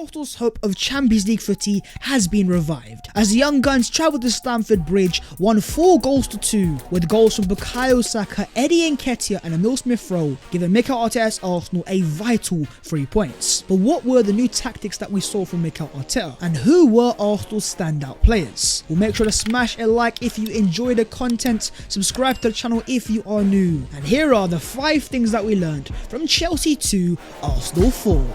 Arsenal's hope of Champions League footy has been revived, as the Young Guns travelled to Stamford Bridge, won 4-2, with goals from Bukayo Saka, Eddie Nketiah and Saka and Smith Rowe, giving Mikel Arteta's Arsenal a vital 3 points. But what were the new tactics that we saw from Mikel Arteta, and who were Arsenal's standout players? Well, make sure to smash a like if you enjoy the content, subscribe to the channel if you are new, and here are the 5 things that we learned from Chelsea 2, Arsenal 4.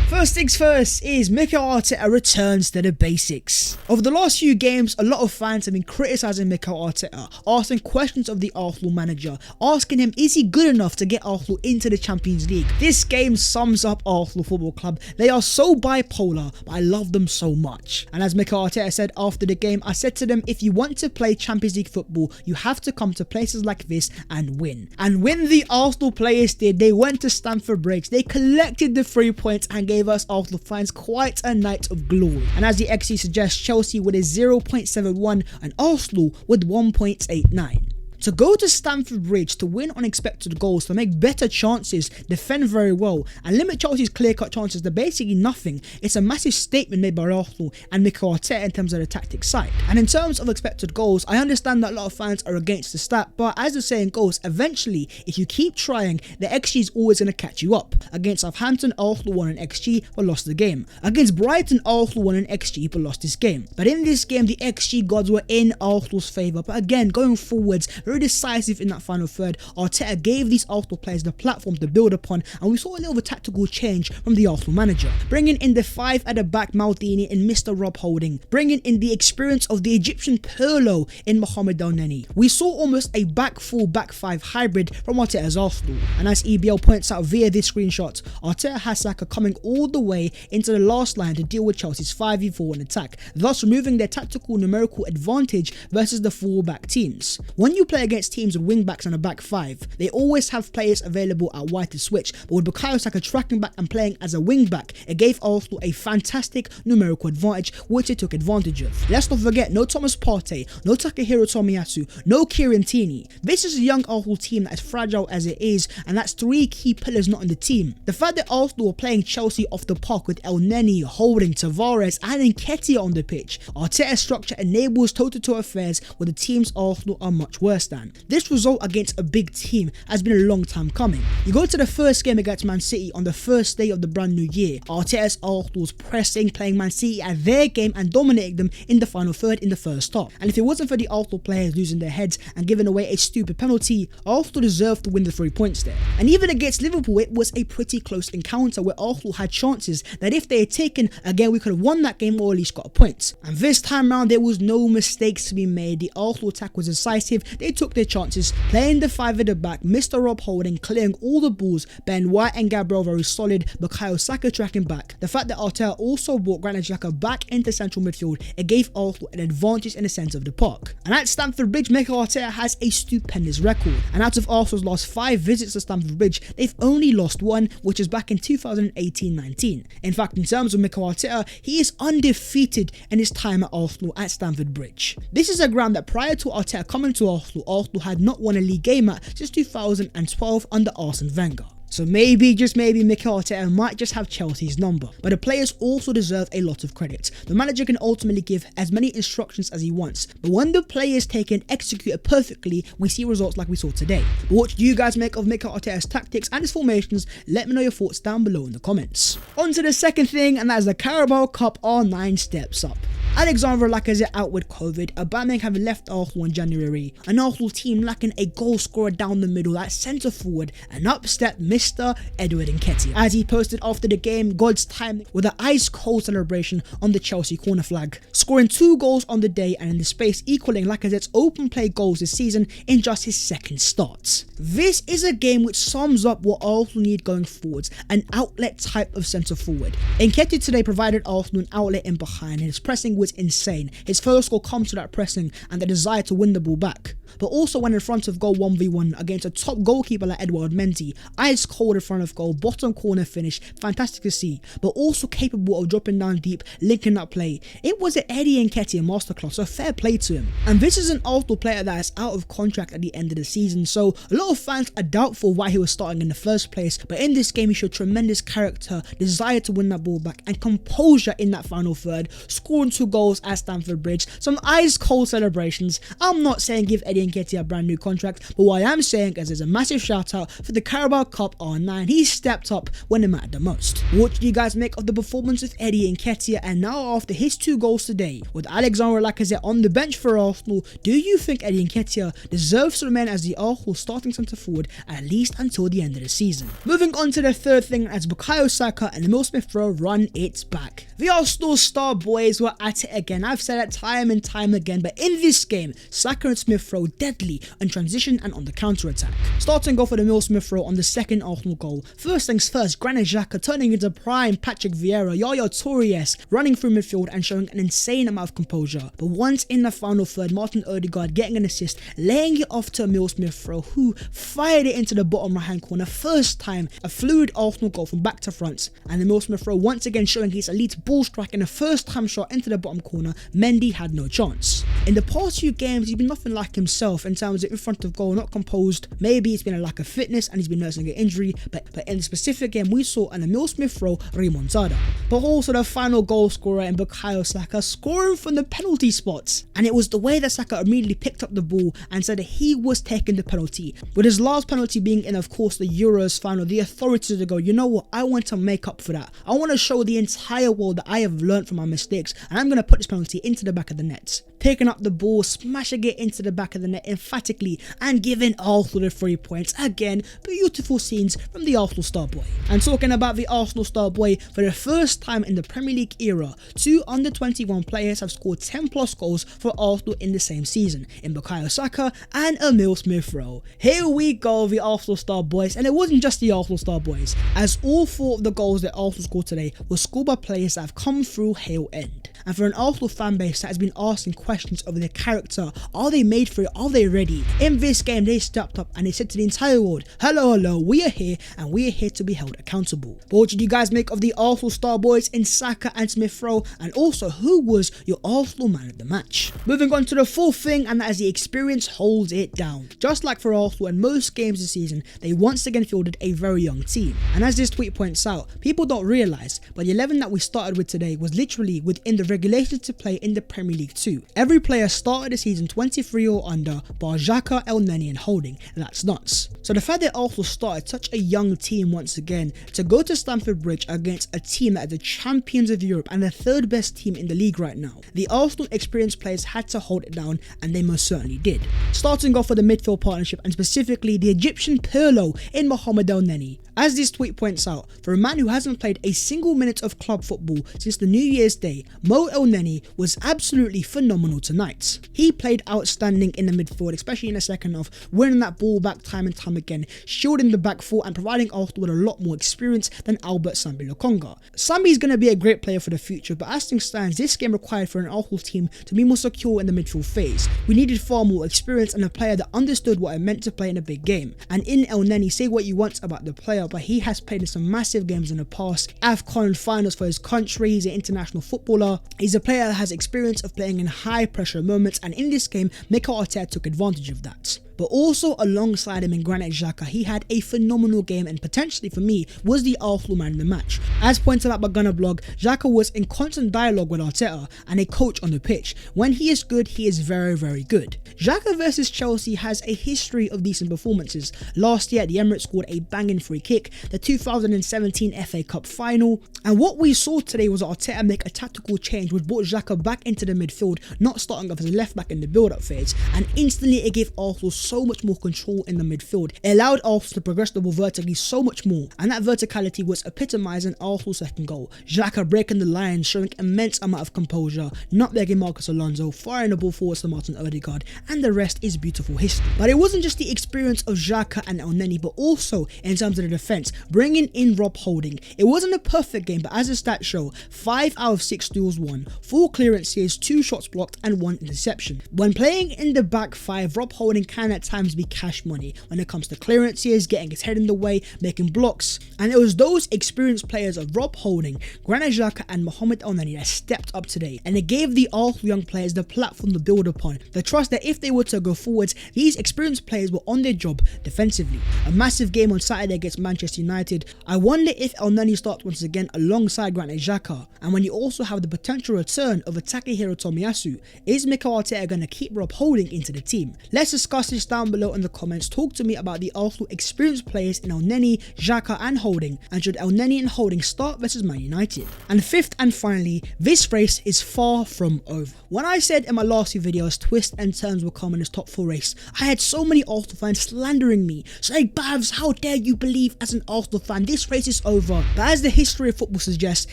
First things first is Mikel Arteta returns to the basics. Over the last few games, a lot of fans have been criticising Mikel Arteta, asking questions of the Arsenal manager, asking him is he good enough to get Arsenal into the Champions League. This game sums up Arsenal Football Club. They are so bipolar, but I love them so much. And as Mikel Arteta said after the game, I said to them, if you want to play Champions League football, you have to come to places like this and win. And when the Arsenal players did, they went to Stamford Bridge, they collected the 3 points and gave us Arsenal fans quite a night of glory. And as the XG suggests, Chelsea with a 0.71 and Arsenal with 1.89. To go to Stamford Bridge to win unexpected goals, to make better chances, defend very well, and limit Chelsea's clear-cut chances to basically nothing, it's a massive statement made by Arsenal and Mikel Arteta in terms of the tactics side. And in terms of expected goals, I understand that a lot of fans are against the stat, but as the saying goes, eventually, if you keep trying, the XG is always going to catch you up. Against Southampton, Arsenal won an XG but lost the game. Against Brighton, Arsenal won an XG but lost this game. But in this game, the XG gods were in Arsenal's favour. But again, going forwards, very decisive in that final third, Arteta gave these Arsenal players the platform to build upon, and we saw a little bit of tactical change from the Arsenal manager, bringing in the 5 at the back Maldini and Mr. Rob Holding, bringing in the experience of the Egyptian Pirlo in Mohamed Elneny. We saw almost a back 4, back 5 hybrid from Arteta's Arsenal, and as EBL points out via this screenshot, Arteta has Saka coming all the way into the last line to deal with Chelsea's 5v4 in attack, thus removing their tactical numerical advantage versus the 4-back teams. When you play against teams with wing backs and a back 5, they always have players available out wide to switch, but with Bukayo Saka tracking back and playing as a wing back, it gave Arsenal a fantastic numerical advantage, which they took advantage of. Let's not forget, no Thomas Partey, no Takahiro Tomiyasu, no Kieran Tierney. This is a young Arsenal team that is fragile as it is, and that's 3 key pillars not in the team. The fact that Arsenal were playing Chelsea off the park with Elneny, Holding, Tavares and Nketiah on the pitch, Arteta's structure enables toe-to-toe affairs where the teams Arsenal are much worse than. This result against a big team has been a long time coming. You go to the first game against Man City on the first day of the brand new year. Arteta's Arsenal was pressing, playing Man City at their game and dominating them in the final third in the first half. And if it wasn't for the Arsenal players losing their heads and giving away a stupid penalty, Arsenal deserved to win the 3 points there. And even against Liverpool, it was a pretty close encounter where Arsenal had chances that if they had taken, again, we could have won that game or at least got a point. And this time around, there was no mistakes to be made. The Arsenal attack was decisive. They took their chances, playing the 5 at the back, Mr. Rob Holding, clearing all the balls, Ben White and Gabriel very solid, Bukayo Saka tracking back. The fact that Arteta also brought Granit Xhaka back into central midfield, it gave Arsenal an advantage in the centre of the park. And at Stamford Bridge, Mikel Arteta has a stupendous record. And out of Arsenal's last 5 visits to Stamford Bridge, they've only lost 1, which is back in 2018-19. In fact, in terms of Mikel Arteta, he is undefeated in his time at Arsenal at Stamford Bridge. This is a ground that prior to Arteta coming to Arsenal had not won a league game at since 2012 under Arsene Wenger. So maybe, just maybe, Mikel Arteta might just have Chelsea's number. But the players also deserve a lot of credit. The manager can ultimately give as many instructions as he wants, but when the players take and execute it perfectly, we see results like we saw today. But what do you guys make of Mikel Arteta's tactics and his formations? Let me know your thoughts down below in the comments. On to the second thing, and that is the Carabao Cup R9 steps up. Alexandre Lacazette out with COVID, Aubameyang having left Arsenal in January, an Arsenal team lacking a goal scorer down the middle at centre forward, and up stepped Mr. Eddie Nketiah, as he posted after the game God's time with an ice cold celebration on the Chelsea corner flag, scoring 2 goals on the day and in the space equaling Lacazette's open play goals this season in just his 2nd start. This is a game which sums up what Arsenal need going forwards, an outlet type of centre forward. Nketiah today provided Arsenal an outlet in behind, and his pressing was insane. His first goal comes to that pressing and the desire to win the ball back. But also when in front of goal 1v1 against a top goalkeeper like Edouard Mendy, ice cold in front of goal, bottom corner finish, fantastic to see, but also capable of dropping down deep, linking up play. It was an Eddie Nketiah masterclass, so fair play to him. And this is an Arsenal player that is out of contract at the end of the season, so a lot of fans are doubtful why he was starting in the first place, but in this game he showed tremendous character, desire to win that ball back, and composure in that final third, scoring 2 goals at Stamford Bridge, some ice cold celebrations. I'm not saying give Eddie Nketiah a brand new contract, but what I am saying is there's a massive shout out for the Carabao Cup R9. He stepped up when it mattered the most. What do you guys make of the performance of Eddie Nketiah? And now after his 2 goals today, with Alexandre Lacazette on the bench for Arsenal, do you think Eddie Nketiah deserves to remain as the Arsenal starting centre forward at least until the end of the season? Moving on to the third thing, as Bukayo Saka and Mikel Smith Rowe run it back. The Arsenal star boys were at it again. I've said it time and time again, but in this game, Saka and Smith Rowe deadly in transition and on the counter attack. Starting off with Mikel Smith Rowe on the second Arsenal goal. First things first, Granit Xhaka turning into prime Patrick Vieira, Yaya Toure running through midfield and showing an insane amount of composure. But once in the final third, Martin Odegaard getting an assist, laying it off to Mikel Smith Rowe, who fired it into the bottom right hand corner. First time a fluid Arsenal goal from back to front, and Mikel Smith Rowe once again showing his elite ball strike in a first time shot into the bottom corner. Mendy had no chance. In the past few games, he's been nothing like himself in terms of in front of goal, not composed. Maybe it's been a lack of fitness and he's been nursing an injury, but in the specific game we saw an Mikel Smith Rowe remontada. But also the final goal scorer in Bukayo Saka scoring from the penalty spots, and it was the way that Saka immediately picked up the ball and said that he was taking the penalty, with his last penalty being in of course the Euros final. The authority to go, you know what, I want to make up for that. I want to show the entire world that I have learned from my mistakes, and I'm going to put this penalty into the back of the net. Picking up the ball, smashing it into the back of the net emphatically, and giving Arsenal the 3 points. Again, beautiful scenes from the Arsenal star boy. And talking about the Arsenal star boy, for the first time in the Premier League era, 2 under-21 players have scored 10 plus goals for Arsenal in the same season, in Bukayo Saka and Mikel Smith Rowe. Here we go, the Arsenal star boys, and it wasn't just the Arsenal star boys, as all 4 of the goals that Arsenal scored today were scored by players that have come through Hale End. And for an Arsenal fan base that has been asking questions over their character, are they made for it, are they ready? In this game they stepped up and they said to the entire world, hello, we are here and we are here to be held accountable. But what did you guys make of the Arsenal star boys in Saka and Smith Rowe, and also who was your Arsenal man of the match? Moving on to the fourth thing, and that is the experience holds it down. Just like for Arsenal in most games this season, they once again fielded a very young team. And as this tweet points out, people don't realise, but the 11 that we started with today was literally within the regulations to play in the Premier League 2. Every player started the season 23 or under, bar Xhaka, Elneny and Holding, and that's nuts. So the fact that Arsenal started such a young team once again to go to Stamford Bridge against a team that are the champions of Europe and the 3rd best team in the league right now, the Arsenal experienced players had to hold it down, and they most certainly did. Starting off with the midfield partnership, and specifically the Egyptian Pirlo in Mohamed Elneny. As this tweet points out, for a man who hasn't played a single minute of club football since the New Year's Day, Mo Elneny was absolutely phenomenal tonight. He played outstanding in the midfield, especially in the second half, winning that ball back time and time again, shielding the back four and providing Arsenal with a lot more experience than Albert Sambi Lokonga. Sambi is going to be a great player for the future, but as things stands, this game required for an Arsenal team to be more secure in the midfield phase. We needed far more experience and a player that understood what it meant to play in a big game. And in Elneny, say what you want about the player, but he has played in some massive games in the past. AFCON finals for his country, he's an international footballer. He's a player that has experience of playing in high pressure moments, and in this game, Mikel Arteta took advantage of that. But also alongside him in Granit Xhaka, he had a phenomenal game and potentially for me was the Arsenal man in the match. As pointed out by Gunner Blog, Xhaka was in constant dialogue with Arteta and a coach on the pitch. When he is good, he is very, very good. Xhaka versus Chelsea has a history of decent performances. Last year at the Emirates scored a banging free kick, the 2017 FA Cup final, and what we saw today was Arteta make a tactical change which brought Xhaka back into the midfield, not starting off as a left back in the build-up phase, and instantly it gave Arsenal so much more control in the midfield. It allowed Arsenal to progress the ball vertically so much more, and that verticality was epitomised in Arsenal's second goal. Xhaka breaking the line, showing immense amount of composure, not begging Marcus Alonso, firing the ball forwards to Martin Odegaard, and the rest is beautiful history. But it wasn't just the experience of Xhaka and Elneny, but also in terms of the defence, bringing in Rob Holding. It wasn't a perfect game, but as the stats show, 5 out of 6 duels won, 4 clearances, 2 shots blocked, and 1 interception. When playing in the back 5, Rob Holding can at times be cash money when it comes to clearances, getting his head in the way, making blocks, and it was those experienced players of Rob Holding, Granit Xhaka and Mohamed Elneny that stepped up today, and it gave the Arsenal young players the platform to build upon, the trust that if they were to go forwards, these experienced players were on their job defensively. A massive game on Saturday against Manchester United. I wonder if Elneny starts once again alongside Granit Xhaka, and when you also have the potential return of Takehiro Tomiyasu, is Mikel Arteta going to keep Rob Holding into the team? Let's discuss this down below in the comments. Talk to me about the Arsenal experienced players in Elneny, Xhaka and Holding, and should Elneny and Holding start versus Man United? And fifth and finally, this race is far from over. When I said in my last few videos twists and turns will come in this top 4 race, I had so many Arsenal fans slandering me, saying, Babs, how dare you believe as an Arsenal fan this race is over? But as the history of football suggests,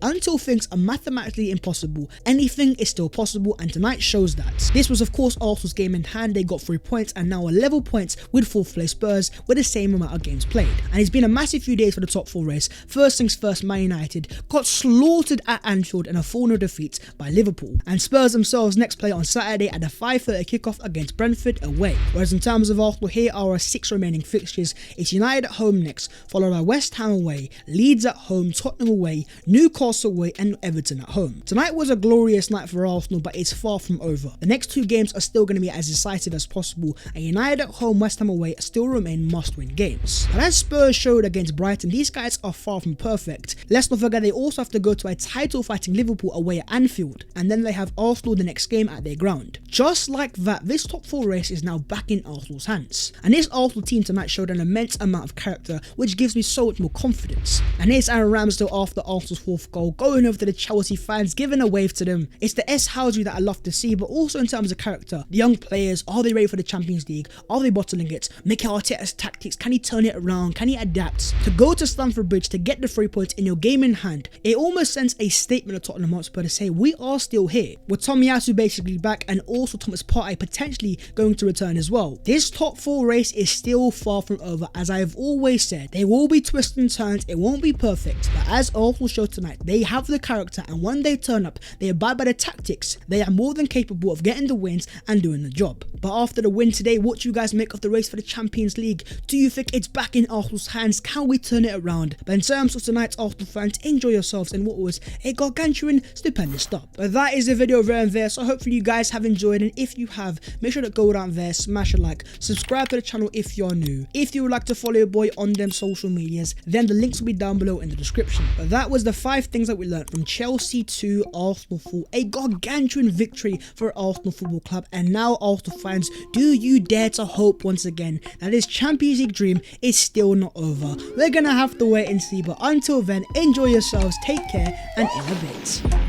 until things are mathematically impossible, anything is still possible, and tonight shows that. This was of course Arsenal's game in hand. They got 3 points and now are level points with 4th place Spurs with the same amount of games played. And it's been a massive few days for the top 4 race. First things first, Man United got slaughtered at Anfield in a 4-0 defeat by Liverpool, and Spurs themselves next play on Saturday at the 5:30 kickoff against Brentford away. Whereas in terms of Arsenal, here are our 6 remaining fixtures. It's United at home next, followed by West Ham away, Leeds at home, Tottenham away, Newcastle away and Everton at home. Tonight was a glorious night for Arsenal, but it's far from over. The next 2 games are still going to be as decisive as possible, and United at home, West Ham away still remain must-win games. But as Spurs showed against Brighton, these guys are far from perfect. Let's not forget they also have to go to a title-fighting Liverpool away at Anfield, and then they have Arsenal the next game at their ground. Just like that, this top 4 race is now back in Arsenal's hands, and this Arsenal team tonight showed an immense amount of character, which gives me so much more confidence. And here's Aaron Ramsdale after Arsenal's 4th goal, going over to the Chelsea fans, giving a wave to them. It's the S-Housery that I love to see, but also in terms of character. The young players, are they ready for the Champions League? Are they bottling it? Mikel Arteta's tactics, can he turn it around? Can he adapt? To go to Stamford Bridge to get the 3 points in your game in hand, it almost sends a statement to Tottenham Hotspur to say, we are still here. With Tomiyasu basically back, and also Thomas Partey potentially going to return as well. This top 4 race is still far from over. As I have always said, there will be twists and turns, it won't be perfect, but as Arsenal showed tonight, they have the character, and when they turn up, they abide by the tactics. They are more than capable of getting the wins and doing the job. But after the win today, what do you guys make of the race for the Champions League? Do you think it's back in Arsenal's hands? Can we turn it around? But in terms of tonight's Arsenal fans, enjoy yourselves in what was a gargantuan, stupendous stop. But that is the video there and there, so hopefully you guys have enjoyed, and if you have, make sure to go down there, smash a like, subscribe to the channel if you're new. If you would like to follow your boy on them social medias, then the links will be down below in the description. But that was the 5 things that we learned from Chelsea 2, Arsenal 4, a gargantuan victory for Arsenal Football Club. And now Arsenal fans, do you dare to hope once again that this Champions League dream is still not over? We're gonna have to wait and see, but until then, enjoy yourselves, take care, and in a bit.